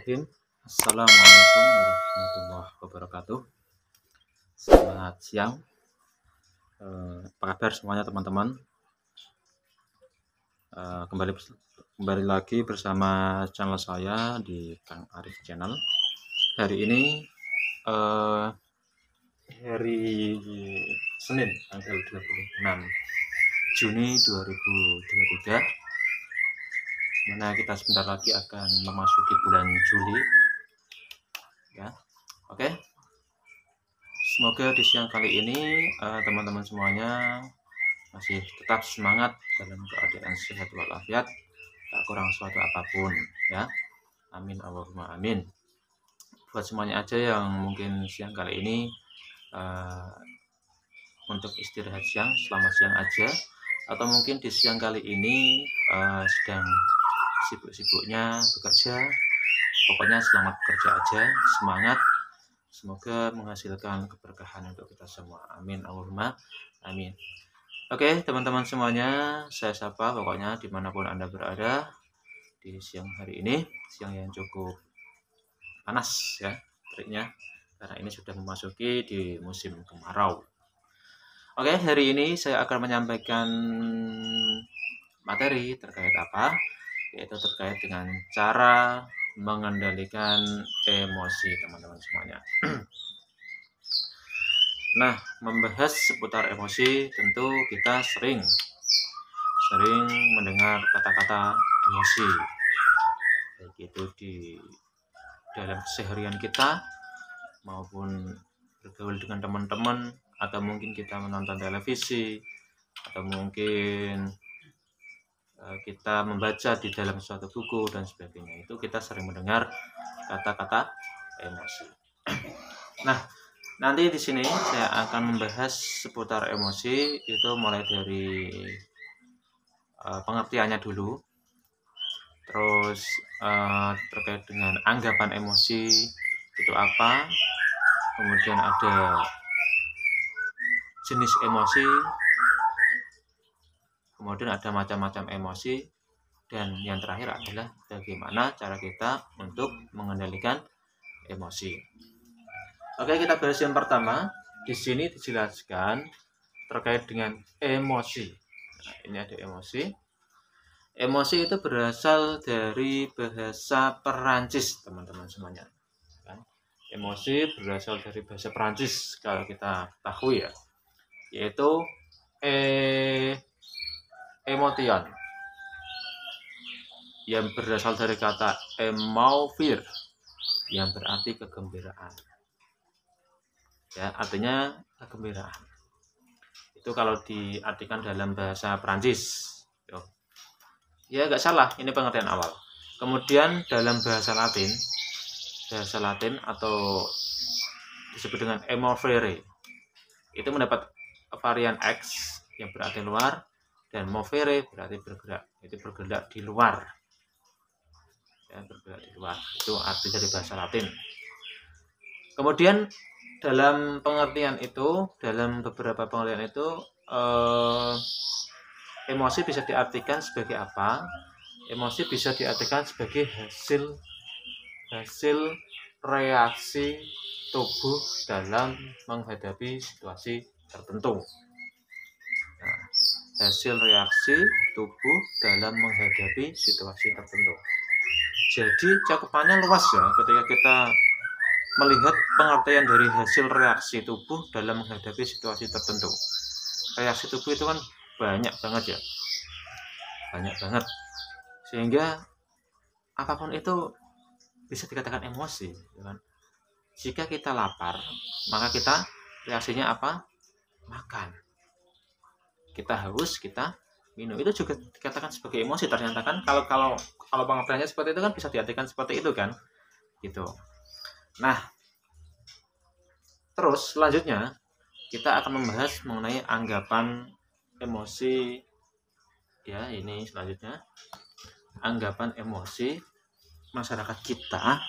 Bismillahirrahmanirrahim. Assalamualaikum warahmatullahi wabarakatuh. Selamat siang. Apa kabar semuanya teman-teman? Kembali lagi bersama channel saya di Kang Arif Channel. Hari ini hari Senin tanggal 26 Juni 2023, mana kita sebentar lagi akan memasuki bulan Juli ya. Oke, semoga di siang kali ini teman-teman semuanya masih tetap semangat dalam keadaan sehat walafiat, tak kurang suatu apapun ya. Amin Allahumma amin. Buat semuanya aja yang mungkin siang kali ini untuk istirahat siang, selamat siang aja. Atau mungkin di siang kali ini sedang sibuk-sibuknya bekerja, pokoknya selamat bekerja aja, semangat, semoga menghasilkan keberkahan untuk kita semua, amin Allahumma amin. Oke teman-teman semuanya, saya sapa pokoknya dimanapun Anda berada di siang hari ini, siang yang cukup panas ya teriknya, karena ini sudah memasuki di musim kemarau. Oke, hari ini saya akan menyampaikan materi terkait apa? Yaitu terkait dengan cara mengendalikan emosi teman-teman semuanya. Nah, membahas seputar emosi tentu kita sering mendengar kata-kata emosi, baik itu di dalam keseharian kita maupun bergaul dengan teman-teman, atau mungkin kita menonton televisi, atau mungkin kita membaca di dalam suatu buku dan sebagainya. Itu kita sering mendengar kata-kata emosi. Nah, nanti di sini saya akan membahas seputar emosi, itu mulai dari pengertiannya dulu, terus terkait dengan anggapan emosi itu apa, kemudian ada jenis emosi, kemudian ada macam-macam emosi, dan yang terakhir adalah bagaimana cara kita untuk mengendalikan emosi. Oke, kita bahas yang pertama. Di sini dijelaskan terkait dengan emosi. Nah, ini ada emosi. Emosi itu berasal dari bahasa Perancis, teman-teman semuanya. Emosi berasal dari bahasa Perancis kalau kita tahu ya, yaitu emotion, yang berasal dari kata émouvir, yang berarti kegembiraan ya, artinya kegembiraan. Itu kalau diartikan dalam bahasa Perancis ya, nggak salah, ini pengertian awal. Kemudian dalam bahasa Latin atau disebut dengan émouvere, itu mendapat varian X yang berarti luar, dan movere berarti bergerak, itu bergerak di luar ya, bergerak di luar, itu arti dari bahasa Latin. Kemudian dalam pengertian itu, dalam beberapa pengertian itu, emosi bisa diartikan sebagai apa? Emosi bisa diartikan sebagai hasil reaksi tubuh dalam menghadapi situasi tertentu. Nah, hasil reaksi tubuh dalam menghadapi situasi tertentu. Jadi cakupannya luas ya, ketika kita melihat pengertian dari hasil reaksi tubuh dalam menghadapi situasi tertentu. Reaksi tubuh itu kan banyak banget ya, banyak banget, sehingga apapun itu bisa dikatakan emosi ya kan? Jika kita lapar, maka kita reaksinya apa? Makan. Kita haus, kita minum, itu juga dikatakan sebagai emosi ternyata kan. Kalau pengertiannya seperti itu kan bisa diartikan seperti itu kan, gitu. Nah, terus selanjutnya kita akan membahas mengenai anggapan emosi ya. Ini selanjutnya anggapan emosi masyarakat kita,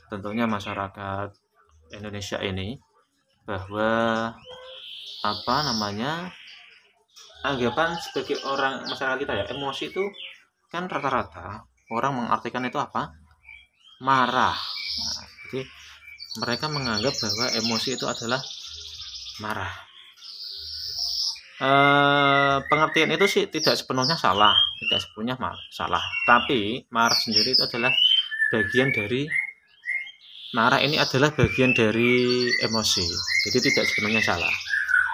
tentunya masyarakat Indonesia ini, bahwa anggapan sebagai orang masyarakat kita ya, emosi itu kan rata-rata orang mengartikan itu apa? marah. Nah, jadi mereka menganggap bahwa emosi itu adalah marah. Pengertian itu sih tidak sepenuhnya salah, salah. Tapi marah sendiri itu adalah bagian dari emosi. Jadi tidak sepenuhnya salah.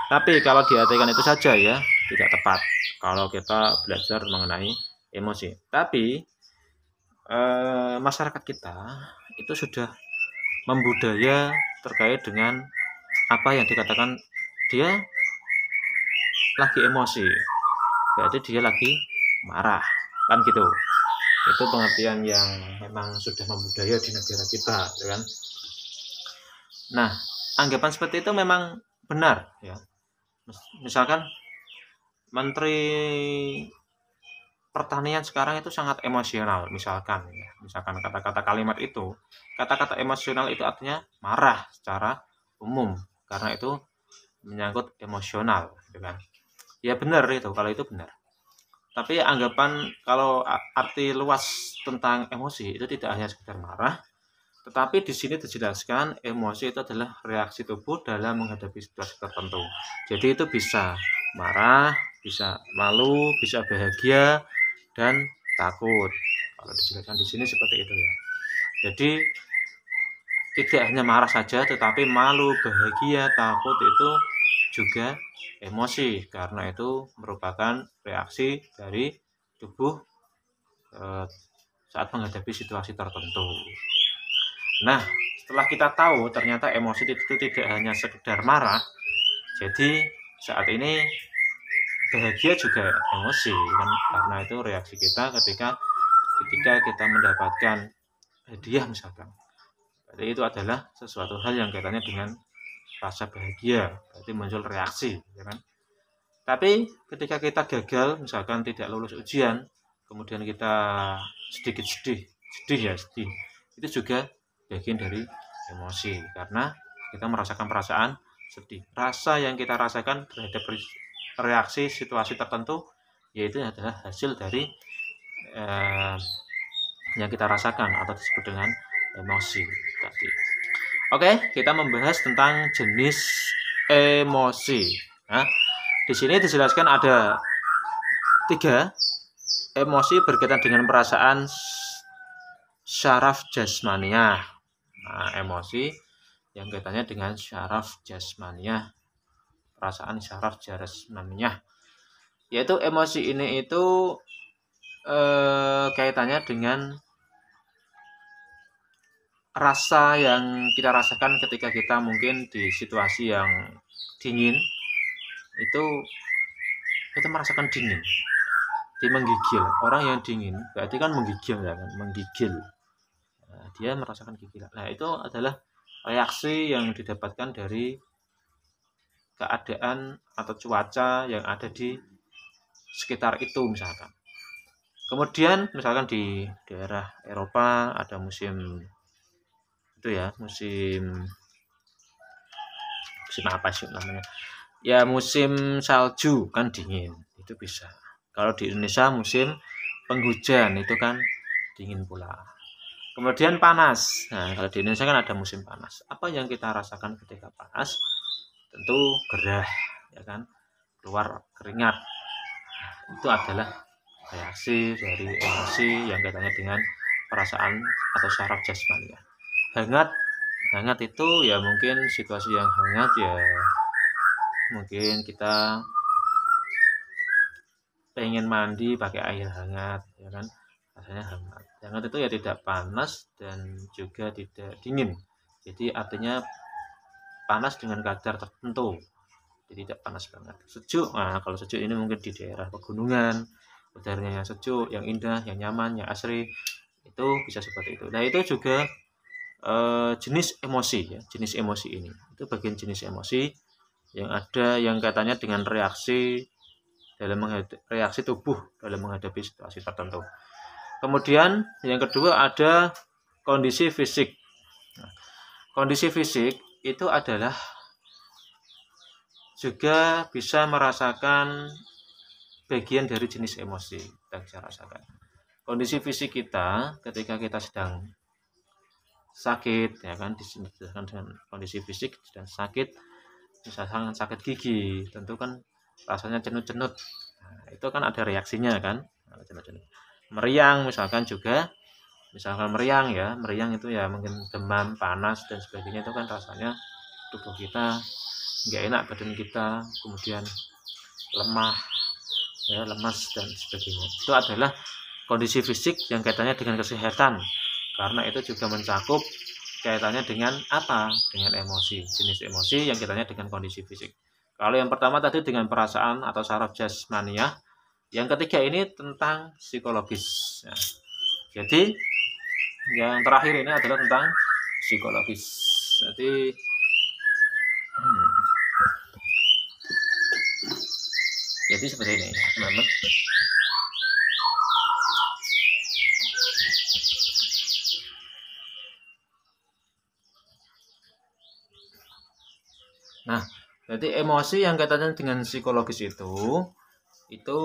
Tapi kalau diartikan itu saja ya tidak tepat kalau kita belajar mengenai emosi. Tapi masyarakat kita itu sudah membudaya terkait dengan apa yang dikatakan dia lagi emosi, berarti dia lagi marah, kan gitu. Itu pengertian yang memang sudah membudaya di negara kita, kan. Nah, anggapan seperti itu memang benar, ya. Misalkan Menteri Pertanian sekarang itu sangat emosional, misalkan kata-kata kalimat itu, kata-kata emosional itu artinya marah secara umum, karena itu menyangkut emosional, gitu kan. Ya benar itu, kalau itu benar. Tapi anggapan kalau arti luas tentang emosi itu tidak hanya sekedar marah, tetapi di sini dijelaskan emosi itu adalah reaksi tubuh dalam menghadapi situasi tertentu. Jadi itu bisa marah, bisa malu, bisa bahagia, dan takut. Kalau dijelaskan di sini seperti itu ya. Jadi tidak hanya marah saja, tetapi malu, bahagia, takut itu juga emosi, karena itu merupakan reaksi dari tubuh saat menghadapi situasi tertentu. Nah, setelah kita tahu ternyata emosi itu tidak hanya sekedar marah, jadi saat ini bahagia juga emosi, kan? Karena itu reaksi kita ketika kita mendapatkan hadiah misalkan. Jadi itu adalah sesuatu hal yang kaitannya dengan rasa bahagia, berarti muncul reaksi, ya kan? Tapi ketika kita gagal, misalkan tidak lulus ujian, kemudian kita sedikit sedih, itu juga bagian dari emosi, karena kita merasakan perasaan sedih. Rasa yang kita rasakan terhadap reaksi situasi tertentu, yaitu adalah hasil dari yang kita rasakan atau disebut dengan emosi tadi. Oke, kita membahas tentang jenis emosi. Nah, di sini dijelaskan ada 3 emosi berkaitan dengan perasaan syaraf jasmaniah. Nah, emosi yang kaitannya dengan syaraf jasmaniah, perasaan syaraf jasmaniah, yaitu emosi ini itu kaitannya dengan rasa yang kita rasakan ketika kita mungkin di situasi yang dingin, itu kita merasakan dingin, dia menggigil. Orang yang dingin berarti kan menggigil, ya kan, menggigil. Nah, dia merasakan gigilan. Nah, itu adalah reaksi yang didapatkan dari keadaan atau cuaca yang ada di sekitar itu misalkan. Kemudian misalkan di daerah Eropa ada musim itu ya, musim apa sih namanya? Ya musim salju kan dingin, itu bisa. Kalau di Indonesia musim penghujan itu kan dingin pula. Kemudian panas. Nah, kalau di Indonesia kan ada musim panas. Apa yang kita rasakan ketika panas? Tentu gerah, ya kan? Keluar keringat. Nah, itu adalah reaksi dari emosi yang kaitannya dengan perasaan atau syaraf jasmani. Hangat itu ya mungkin situasi yang hangat, ya mungkin kita pengen mandi pakai air hangat, ya kan, rasanya hangat. Hangat itu ya tidak panas dan juga tidak dingin, jadi artinya panas dengan kadar tertentu, jadi tidak panas banget. Sejuk, nah kalau sejuk ini mungkin di daerah pegunungan, udaranya yang sejuk, yang indah, yang nyaman, yang asri, itu bisa seperti itu. Nah, itu juga jenis emosi ya, jenis emosi ini itu bagian jenis emosi yang ada yang katanya dengan reaksi tubuh dalam menghadapi situasi tertentu. Kemudian yang kedua ada kondisi fisik. Nah, kondisi fisik itu adalah juga bisa merasakan bagian dari jenis emosi kita bisa rasakan. Kondisi fisik kita ketika kita sedang sakit, ya kan, dijelaskan dengan kondisi fisik dan sakit, misalkan sakit gigi, tentu kan rasanya cenut-cenut. Nah, itu kan ada reaksinya kan, cenut-cenut. Meriang misalkan juga, misalkan meriang ya, meriang itu ya mungkin demam, panas dan sebagainya, itu kan rasanya tubuh kita nggak enak, badan kita kemudian lemah, ya, lemas dan sebagainya. Itu adalah kondisi fisik yang kaitannya dengan kesehatan, karena itu juga mencakup kaitannya dengan apa? Dengan emosi, jenis emosi yang kaitannya dengan kondisi fisik. Kalau yang pertama tadi dengan perasaan atau saraf jasmania, yang ketiga ini tentang psikologis. Nah, jadi yang terakhir ini adalah tentang psikologis. Jadi jadi seperti ini, teman-teman. Nah, jadi emosi yang kaitannya dengan psikologis itu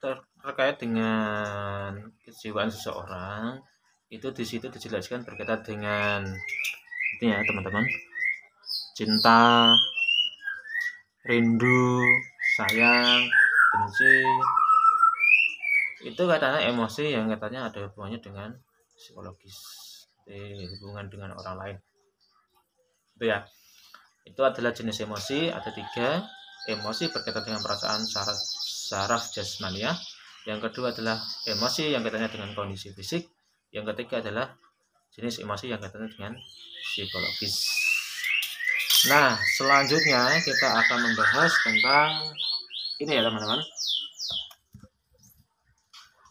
terkait dengan kejiwaan seseorang. Itu di situ dijelaskan berkaitan dengan ini ya, teman-teman. Cinta, rindu, sayang, benci. Itu katanya emosi yang katanya ada hubungannya dengan psikologis. Hubungan dengan orang lain. Itu ya. Itu adalah jenis emosi, ada 3. Emosi berkaitan dengan perasaan saraf jasmania. Yang kedua adalah emosi yang kaitannya dengan kondisi fisik. Yang ketiga adalah jenis emosi yang kaitannya dengan psikologis. Nah, selanjutnya kita akan membahas tentang ini ya, teman-teman.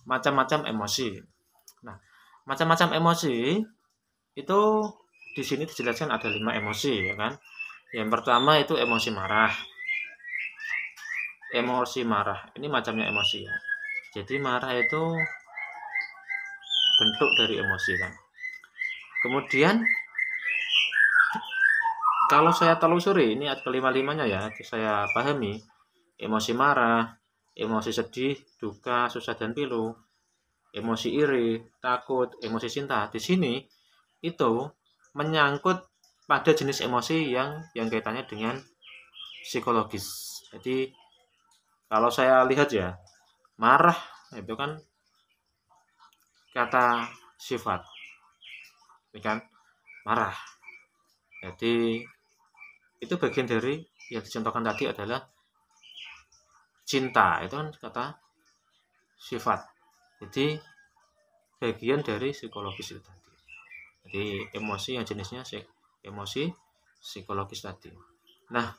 Macam-macam emosi. Nah, macam-macam emosi itu di sini dijelaskan ada 5 emosi, ya kan? Yang pertama itu emosi marah. Emosi marah, ini macamnya emosi ya. Jadi marah itu bentuk dari emosi kan. Kemudian kalau saya telusuri, ini kelima-limanya ya, saya pahami. Emosi marah, emosi sedih, duka, susah dan pilu, emosi iri, takut, emosi cinta. Di sini itu menyangkut pada jenis emosi yang kaitannya dengan psikologis. Jadi kalau saya lihat ya, marah itu kan kata sifat, ini kan marah. Jadi itu bagian dari yang dicontohkan tadi adalah cinta, itu kan kata sifat. Jadi bagian dari psikologis itu tadi. Jadi emosi yang jenisnya emosi psikologis tadi. Nah,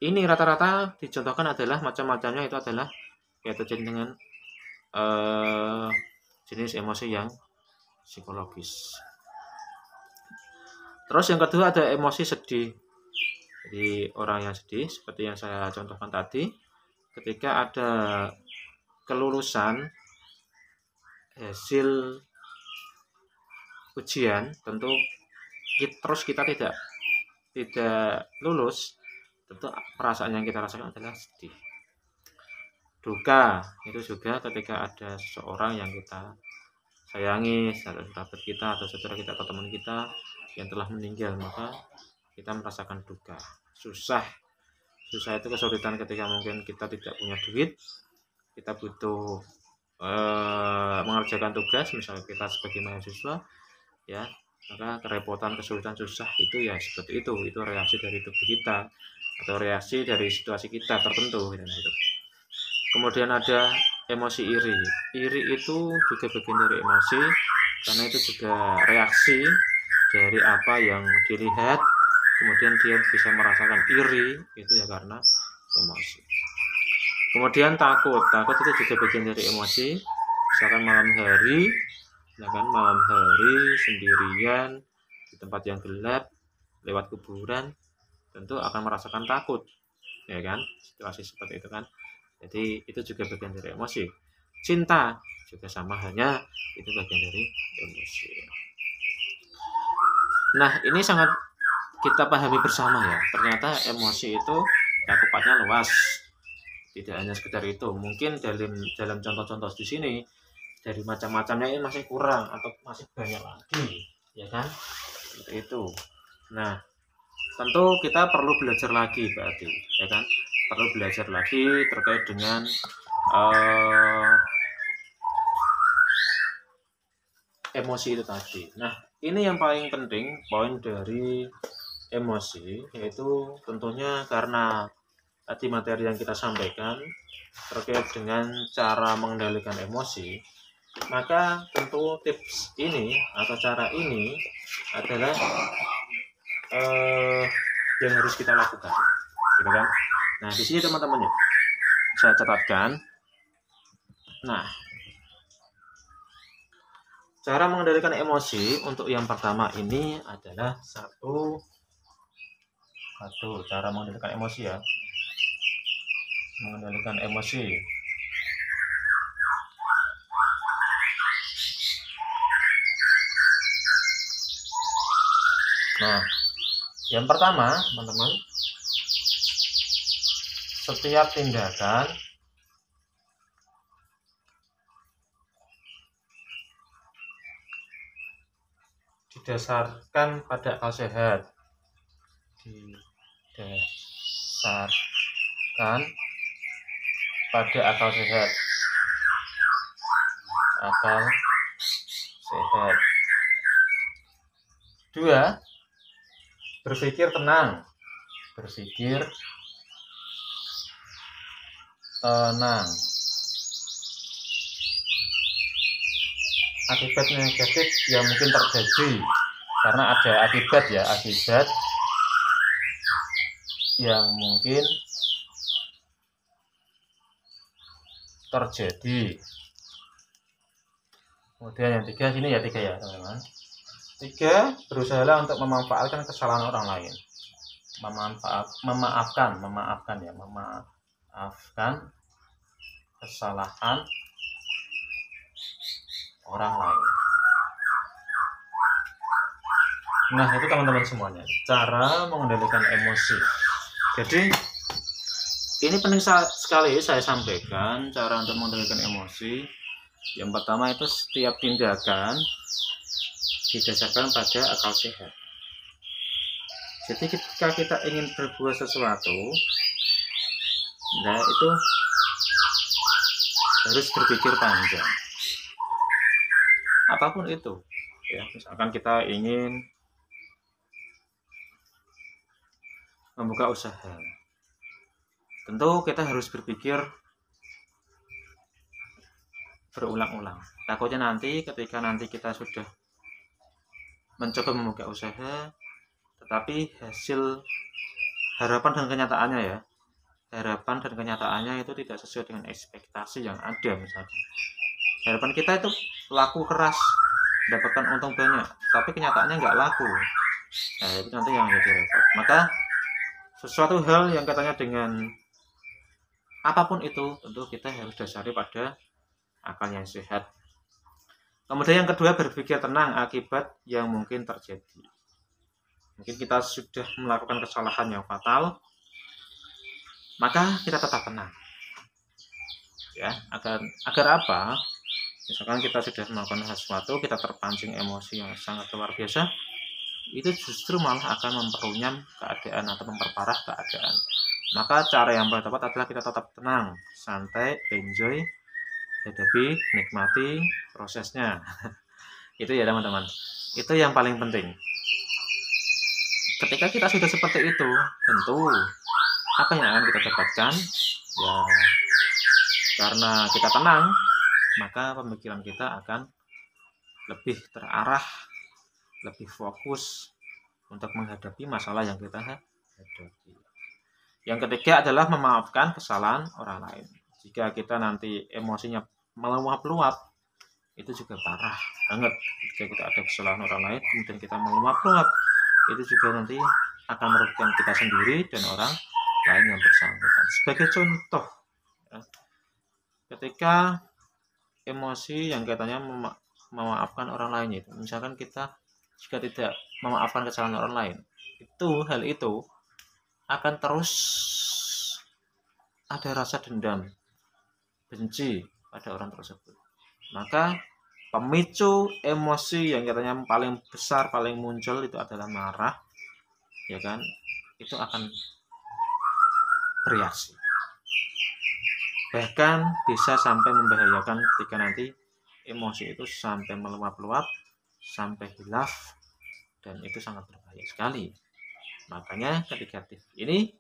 ini rata-rata dicontohkan adalah macam-macamnya itu adalah kaitan dengan jenis emosi yang psikologis. Terus yang kedua ada emosi sedih. Jadi orang yang sedih seperti yang saya contohkan tadi, ketika ada kelulusan hasil ujian, tentu terus kita tidak lulus, tentu perasaan yang kita rasakan adalah sedih. Duka itu juga ketika ada seseorang yang kita sayangi, sahabat kita atau saudara kita atau teman kita yang telah meninggal, maka kita merasakan duka. Susah itu kesulitan ketika mungkin kita tidak punya duit, kita butuh mengerjakan tugas, misalnya kita sebagai mahasiswa ya, maka kerepotan, kesulitan, susah itu ya seperti itu reaksi dari tubuh kita atau reaksi dari situasi kita tertentu gitu. Kemudian ada emosi iri. Iri itu juga bagian dari emosi, karena itu juga reaksi dari apa yang dilihat, kemudian dia bisa merasakan iri, itu ya karena emosi. Kemudian takut itu juga bagian dari emosi. Misalkan malam hari sendirian di tempat yang gelap, lewat kuburan, tentu akan merasakan takut, ya kan, situasi seperti itu kan. Jadi itu juga bagian dari emosi. Cinta juga sama halnya, itu bagian dari emosi. Nah, ini sangat kita pahami bersama ya. Ternyata emosi itu cakupannya luas. Tidak hanya sekedar itu. Mungkin dalam contoh-contoh di sini dari macam-macamnya ini masih kurang atau masih banyak lagi. ya kan? Seperti itu. Nah, tentu kita perlu belajar lagi berarti, ya kan? Perlu belajar lagi terkait dengan emosi itu tadi. Nah, ini yang paling penting poin dari emosi, yaitu tentunya karena tadi materi yang kita sampaikan terkait dengan cara mengendalikan emosi, maka tentu tips ini atau cara ini adalah yang harus kita lakukan, gitu kan? Nah, di sini teman-teman ya, saya catatkan. Nah, cara mengendalikan emosi untuk yang pertama ini adalah satu cara mengendalikan emosi ya. Mengendalikan emosi. Nah, yang pertama, teman-teman, setiap tindakan didasarkan pada akal sehat. Didasarkan pada akal sehat. Akal sehat. 2. Berpikir tenang. Berpikir tenang. Akibat negatif yang mungkin terjadi, karena ada akibat ya, akibat yang mungkin terjadi. Kemudian yang 3 sini ya, 3 ya teman-teman. 3, berusaha untuk memanfaatkan kesalahan orang lain. Memaafkan kesalahan orang lain. Nah, itu teman-teman semuanya, cara mengendalikan emosi. Jadi ini penting sekali saya sampaikan cara untuk mengendalikan emosi. Yang pertama itu setiap tindakan didasarkan pada akal sehat. Jadi ketika kita ingin berbuat sesuatu, nah itu harus berpikir panjang. Apapun itu, ya, misalkan kita ingin membuka usaha, tentu kita harus berpikir berulang-ulang. Takutnya nanti ketika kita sudah mencoba membuka usaha, tetapi hasil harapan dan kenyataannya ya, harapan dan kenyataannya itu tidak sesuai dengan ekspektasi yang ada. Misalkan harapan kita itu laku keras, dapatkan untung banyak, tapi kenyataannya nggak laku. Nah, itu nanti yang jadi repot. Maka sesuatu hal yang katanya dengan apapun itu, tentu kita harus dasari pada akal yang sehat. Kemudian yang kedua, berpikir tenang akibat yang mungkin terjadi. Mungkin kita sudah melakukan kesalahan yang fatal, maka kita tetap tenang. Ya, agar apa? Misalkan kita sudah melakukan sesuatu, kita terpancing emosi yang sangat luar biasa, itu justru malah akan memperunyam keadaan atau memperparah keadaan. Maka cara yang paling tepat adalah kita tetap tenang, santai, enjoy, hadapi, nikmati prosesnya. Itu ya teman-teman, itu yang paling penting. Ketika kita sudah seperti itu, tentu apa yang akan kita dapatkan ya, karena kita tenang, maka pemikiran kita akan lebih terarah, lebih fokus untuk menghadapi masalah yang kita hadapi. Yang ketiga adalah memaafkan kesalahan orang lain. Jika kita nanti emosinya meluap-luap, itu juga parah banget. Jika kita ada kesalahan orang lain kemudian kita meluap-luap, itu juga nanti akan merugikan kita sendiri dan orang lain yang bersangkutan. Sebagai contoh ya, ketika emosi yang katanya memaafkan orang lain, itu misalkan kita jika tidak memaafkan kesalahan orang lain, hal itu akan terus ada rasa dendam, benci pada orang tersebut. Maka pemicu emosi yang katanya paling besar, paling muncul itu adalah marah, ya kan, itu akan bereaksi. Bahkan bisa sampai membahayakan ketika nanti emosi itu sampai meluap-luap, sampai hilaf, dan itu sangat berbahaya sekali. Makanya ketika tips ini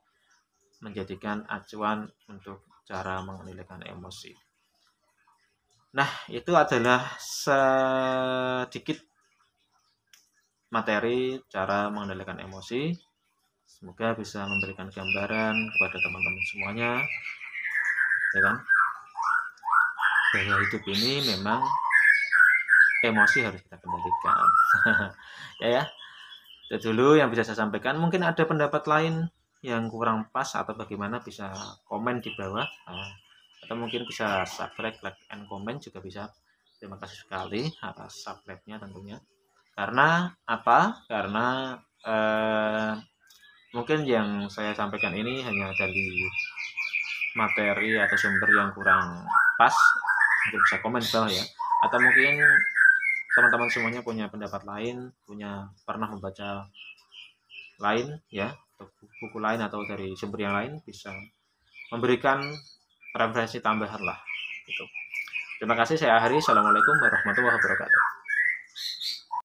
menjadikan acuan untuk cara mengendalikan emosi. Nah, itu adalah sedikit materi cara mengendalikan emosi. Semoga bisa memberikan gambaran kepada teman-teman semuanya, ya kan, bahwa hidup ini memang emosi harus kita kendalikan. ya itu dulu yang bisa saya sampaikan. Mungkin ada pendapat lain yang kurang pas atau bagaimana, bisa komen di bawah, atau mungkin bisa subscribe, like, and comment juga bisa. Terima kasih sekali atas subscribe-nya tentunya. Karena apa? Karena mungkin yang saya sampaikan ini hanya dari materi atau sumber yang kurang pas, mungkin bisa komen di bawah ya. Atau mungkin teman-teman semuanya punya pendapat lain, pernah membaca lain ya, atau buku lain atau dari sumber yang lain, bisa memberikan referensi tambahan lah gitu. Terima kasih, saya Hari. Assalamualaikum warahmatullahi wabarakatuh.